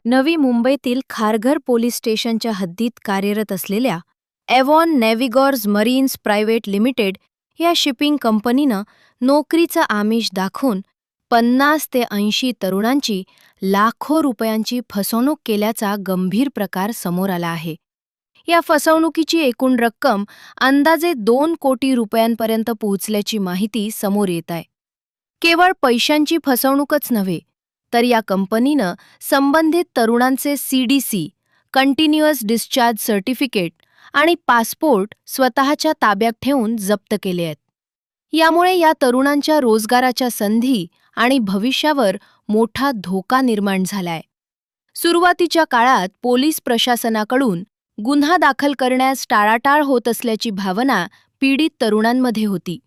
नवी मुंबईतील खारघर पोलीस स्टेशनच्या हद्दीत कार्यरत असलेल्या एव्हॉन नेव्हिगॉर्स मरीन्स प्रायव्हेट लिमिटेड या शिपिंग कंपनीनं नोकरीचं आमिष दाखवून 50 ते 80 तरुणांची लाखो रुपयांची फसवणूक केल्याचा गंभीर प्रकार समोर आला आहे. या फसवणुकीची एकूण रक्कम अंदाजे 2 कोटी रुपयांपर्यंत पोहोचल्याची माहिती समोर येत आहे. केवळ पैशांची फसवणूकच नव्हे, तर या कंपनीनं संबंधित तरुणांचे CDC कंटिन्युअस डिस्चार्ज सर्टिफिकेट आणि पासपोर्ट स्वतःच्या ताब्यात ठेवून जप्त केले आहेत. यामुळे या तरुणांच्या रोजगाराच्या संधी आणि भविष्यावर मोठा धोका निर्माण झालाय. सुरुवातीच्या काळात पोलीस प्रशासनाकडून गुन्हा दाखल करण्यास टाळाटाळ होत असल्याची भावना पीडित तरुणांमध्ये होती.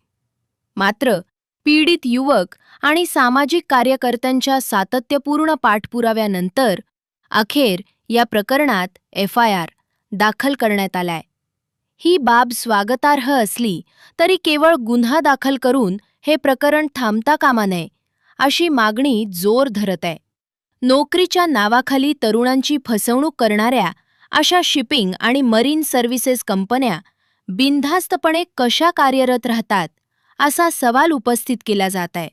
मात्र पीडित युवक आणि सामाजिक कार्यकर्त्यांच्या सातत्यपूर्ण पाठपुराव्यानंतर अखेर या प्रकरणात FIR दाखल करण्यात आलाय. ही बाब स्वागतार्ह असली तरी केवळ गुन्हा दाखल करून हे प्रकरण थांबता कामा नये, अशी मागणी जोर धरत आहे. नोकरीच्या नावाखाली तरुणांची फसवणूक करणाऱ्या अशा शिपिंग आणि मरीन सर्व्हिसेस कंपन्या बिनधास्तपणे कशा कार्यरत राहतात, असा सवाल उपस्थित केला जात आहे.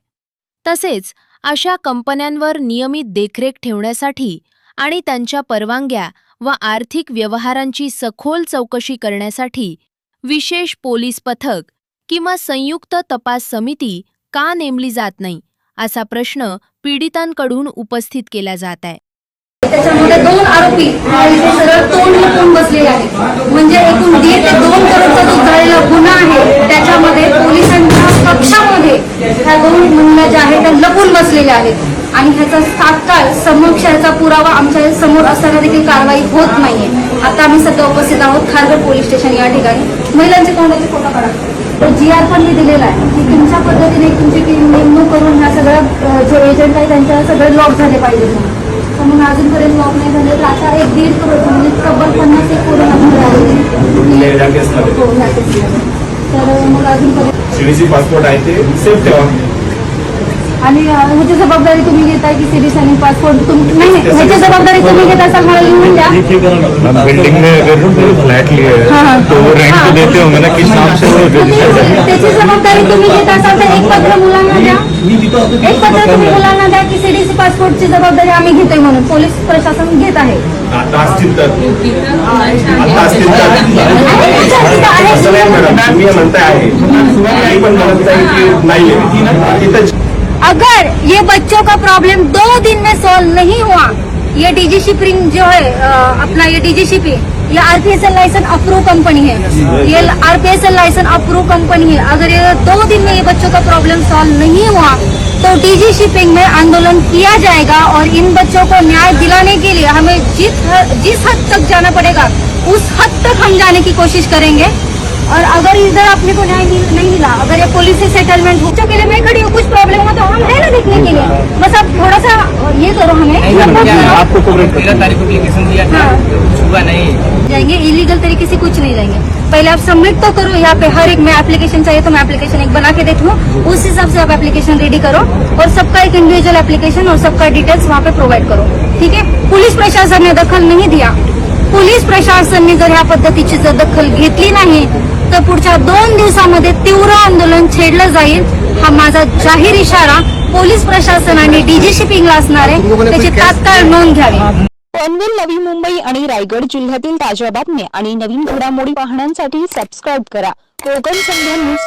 तसेच अशा कंपन्यांवर नियमित देखरेख ठेवण्यासाठी आणि त्यांच्या परवानग्या व आर्थिक व्यवहारांची सखोल चौकशी करण्यासाठी विशेष पोलीस पथक किंवा संयुक्त तपास समिती का नेमली जात नाही, असा प्रश्न पीडितांकडून उपस्थित केला जात आहे. त्याच्यामध्ये 2 आरोपी इथे सरळ तोंड लपून बसलेले आहेत. म्हणजे एकूण 1.5 ते 2 करोडचा जो झालेला गुन्हा आहे त्याच्यामध्ये पोलिसांच्या कक्षामध्ये ह्या 2 महिला ज्या आहेत त्या लपून बसलेल्या आहेत आणि ह्याचा तात्काळ समक्ष ह्याचा पुरावा आमच्या समोर असताना देखील कारवाई होत नाहीये. आता आम्ही सध्या उपस्थित आहोत खारघर पोलीस स्टेशन या ठिकाणी. महिलांचे कोणाचे फोटो काढा. GR पण मी दिलेला आहे की तुमच्या पद्धतीने तुमची टीम नेमणूक करून ह्या सगळ्या जो एजंट आहे त्यांच्या सगळे लॉक झाले पाहिजेत म्हणून अजूनपर्यंत लॉक नाही झाले. तर आता 1.5 करोड म्हणजे तब्बल 50 एक करोड तर मग अजूनपर्यंत CDC पासपोर्ट आहे ते सेफ ठेवा. आणि ह्याची जबाबदारी तुम्ही घेताय की CDC आणि पासपोर्ट नाही ह्याची जबाबदारी तुम्ही घेत असाल मला लिहून द्या. बिल्डिंग में अगर फ्लैट लिए तो वो रेंट पे देते होंगे ना कि शाम से त्याची जबाबदारी तुम्ही घेत असाल तर एक पत्र मुलांना द्या. एक पत्र तुम्ही मुलांना द्या की CDC पासपोर्टची जबाबदारी आम्ही घेतोय म्हणून पोलीस प्रशासन घेत आहे. आता असतील तर तुम्ही म्हणताय आहे पण म्हणत नाही. अगर ये बच्चों का प्रॉब्लम 2 दिन में सॉल्व नहीं हुआ, ये DG शिपिंग जो है अपना ये DG शिपिंग ये RPSL लाइसेंस अप्रूव कंपनी है. ये RPSL लाइसेंस अप्रूव कंपनी है. अगर ये 2 दिन में ये बच्चों का प्रॉब्लम सॉल्व नहीं हुआ तो DG शिपिंग में आंदोलन किया जाएगा और इन बच्चों को न्याय दिलाने के लिए हमें जिस हद तक जाना पड़ेगा उस हद तक हम जाने की कोशिश करेंगे. और अगर इधर अपने को न्याय नहीं मिला, अगर ये पुलिस से सेटलमेंट हो के लिए मैं खड़ी हूँ, कुछ प्रॉब्लम हो तो हम है ना देखने के लिए. बस आप थोड़ा सा ये करो हमें. आपको 13 तारीख को एप्लीकेशन दिया था, कुछ हुआ नहीं. जाएंगे इलीगल तरीके से कुछ नहीं जाएंगे. पहले आप सबमिट तो करो. यहाँ पे हर एक में एप्लीकेशन चाहिए तो मैं एप्लीकेशन एक बना के देती हूँ. उस हिसाब से आप एप्लीकेशन रेडी करो और सबका एक इंडिविजुअल एप्लीकेशन और सबका डिटेल्स वहाँ पे प्रोवाइड करो. ठीक है. पोलीस प्रशासन ने दखल नहीं दिया. पोलीस प्रशासनाने जर ह्या पद्धतीची जर दखल घेतली नाही तर पुढच्या 2 दिवसामध्ये तीव्र आंदोलन छेडलं जाईल. हा माझा जाहीर इशारा पोलीस प्रशासनाने DG शिपिंगला असणार आहे. त्याची तात्काळ नोंद घ्यावी. पनवेल, नवी मुंबई आणि रायगड जिल्ह्यातील ताज्या बातम्या आणि नवीन घडामोडी पाहण्यासाठी सबस्क्राईब करा कोकण संध्या न्यूज.